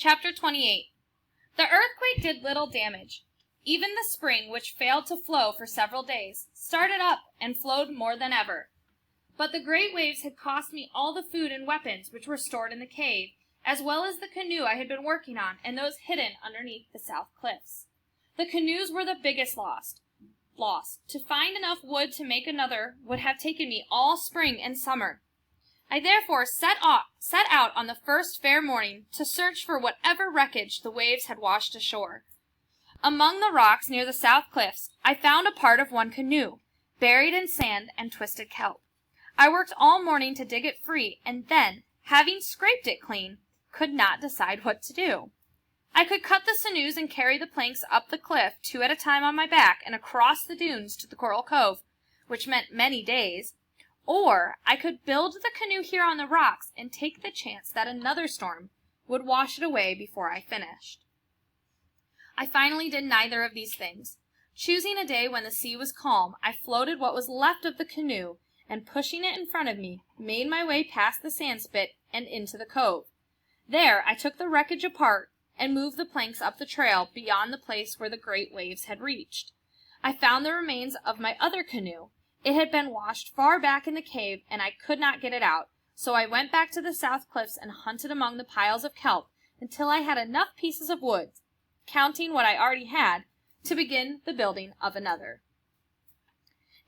Chapter 28. The earthquake did little damage. Even the spring, which failed to flow for several days, started up and flowed more than ever. But the great waves had cost me all the food and weapons which were stored in the cave, as well as the canoe I had been working on and those hidden underneath the south cliffs. The canoes were the biggest loss. To find enough wood to make another would have taken me all spring and summer. I therefore set out on the first fair morning to search for whatever wreckage the waves had washed ashore. Among the rocks near the south cliffs, I found a part of one canoe, buried in sand and twisted kelp. I worked all morning to dig it free, and then, having scraped it clean, could not decide what to do. I could cut the sinews and carry the planks up the cliff, 2 at a time on my back, and across the dunes to the Coral Cove, which meant many days, or I could build the canoe here on the rocks and take the chance that another storm would wash it away before I finished. I finally did neither of these things. Choosing a day when the sea was calm, I floated what was left of the canoe, and pushing it in front of me, made my way past the sandspit and into the cove. There I took the wreckage apart and moved the planks up the trail beyond the place where the great waves had reached. I found the remains of my other canoe. It had been washed far back in the cave, and I could not get it out, so I went back to the south cliffs and hunted among the piles of kelp until I had enough pieces of wood, counting what I already had, to begin the building of another.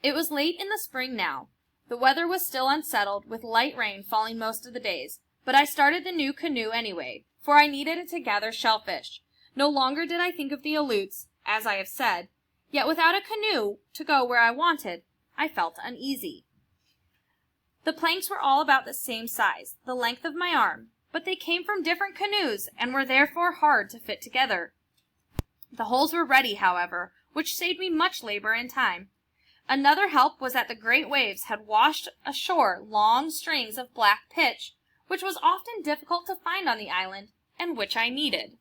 It was late in the spring now. The weather was still unsettled, with light rain falling most of the days, but I started the new canoe anyway, for I needed it to gather shellfish. No longer did I think of the Aleuts, as I have said, yet without a canoe to go where I wanted, I felt uneasy. The planks were all about the same size, the length of my arm, but they came from different canoes and were therefore hard to fit together. The holes were ready, however, which saved me much labor and time. Another help was that the great waves had washed ashore long strings of black pitch, which was often difficult to find on the island, and which I needed.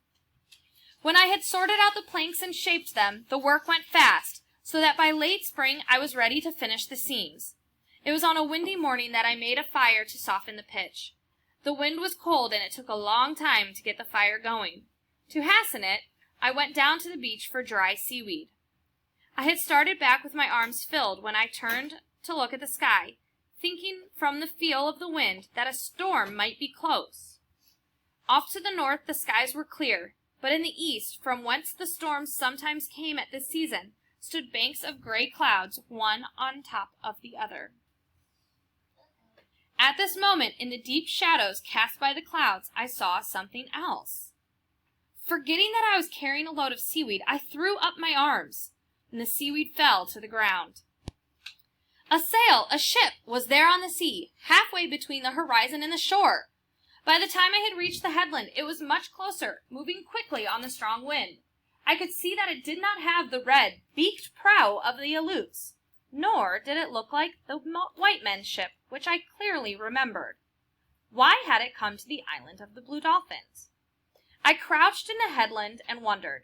When I had sorted out the planks and shaped them, the work went fast, so that by late spring I was ready to finish the seams. It was on a windy morning that I made a fire to soften the pitch. The wind was cold, and it took a long time to get the fire going. To hasten it, I went down to the beach for dry seaweed. I had started back with my arms filled when I turned to look at the sky, thinking from the feel of the wind that a storm might be close. Off to the north the skies were clear, but in the east, from whence the storms sometimes came at this season, stood banks of gray clouds, one on top of the other. At this moment, in the deep shadows cast by the clouds, I saw something else. Forgetting that I was carrying a load of seaweed, I threw up my arms, and the seaweed fell to the ground. A sail, a ship, was there on the sea, halfway between the horizon and the shore. By the time I had reached the headland, it was much closer, moving quickly on the strong wind. I could see that it did not have the red, beaked prow of the Aleuts, nor did it look like the white men's ship, which I clearly remembered. Why had it come to the island of the Blue Dolphins? I crouched in the headland and wondered,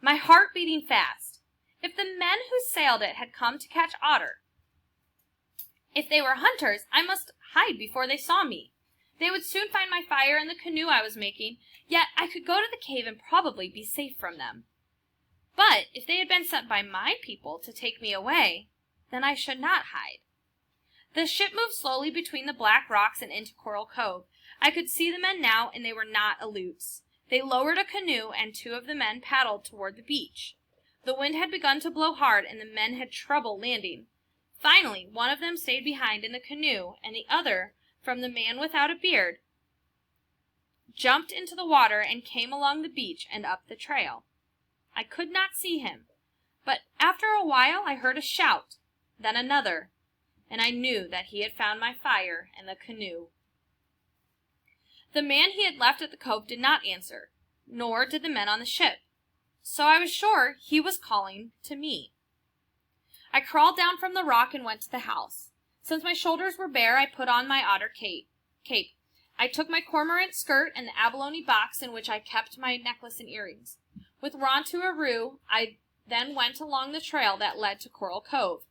my heart beating fast, if the men who sailed it had come to catch otter. If they were hunters, I must hide before they saw me. They would soon find my fire and the canoe I was making, yet I could go to the cave and probably be safe from them. But if they had been sent by my people to take me away, then I should not hide. The ship moved slowly between the black rocks and into Coral Cove. I could see the men now, and they were not Aleuts. They lowered a canoe, and 2 of the men paddled toward the beach. The wind had begun to blow hard, and the men had trouble landing. Finally, one of them stayed behind in the canoe, and the other, from the man without a beard, jumped into the water and came along the beach and up the trail. I could not see him, but after a while I heard a shout, then another, and I knew that he had found my fire and the canoe. The man he had left at the cove did not answer, nor did the men on the ship, so I was sure he was calling to me. I crawled down from the rock and went to the house. Since my shoulders were bare, I put on my otter cape. I took my cormorant skirt and the abalone box in which I kept my necklace and earrings. With Rontu-Aru, I then went along the trail that led to Coral Cove.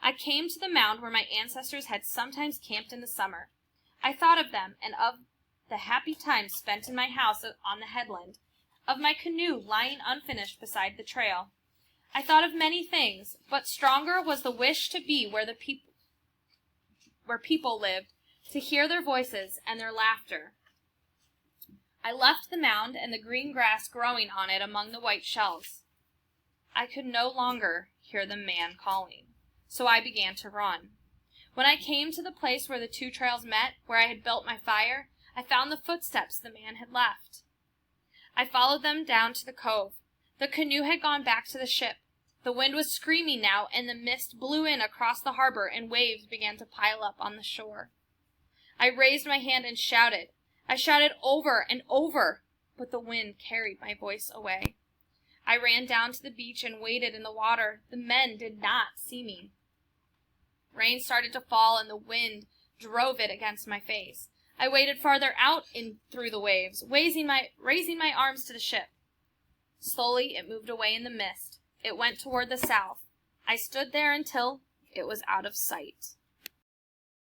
I came to the mound where my ancestors had sometimes camped in the summer. I thought of them the happy time spent in my house on the headland, of my canoe lying unfinished beside the trail. I thought of many things, but stronger was the wish to be where people lived, to hear their voices and their laughter. I left the mound and the green grass growing on it among the white shells. I could no longer hear the man calling, so I began to run. When I came to the place where the two trails met, where I had built my fire, I found the footsteps the man had left. I followed them down to the cove. The canoe had gone back to the ship. The wind was screaming now, and the mist blew in across the harbor, and waves began to pile up on the shore. I raised my hand and shouted. I shouted over and over, but the wind carried my voice away. I ran down to the beach and waded in the water. The men did not see me. Rain started to fall, and the wind drove it against my face. I waded farther out in through the waves, raising my arms to the ship. Slowly it moved away in the mist. It went toward the south. I stood there until it was out of sight.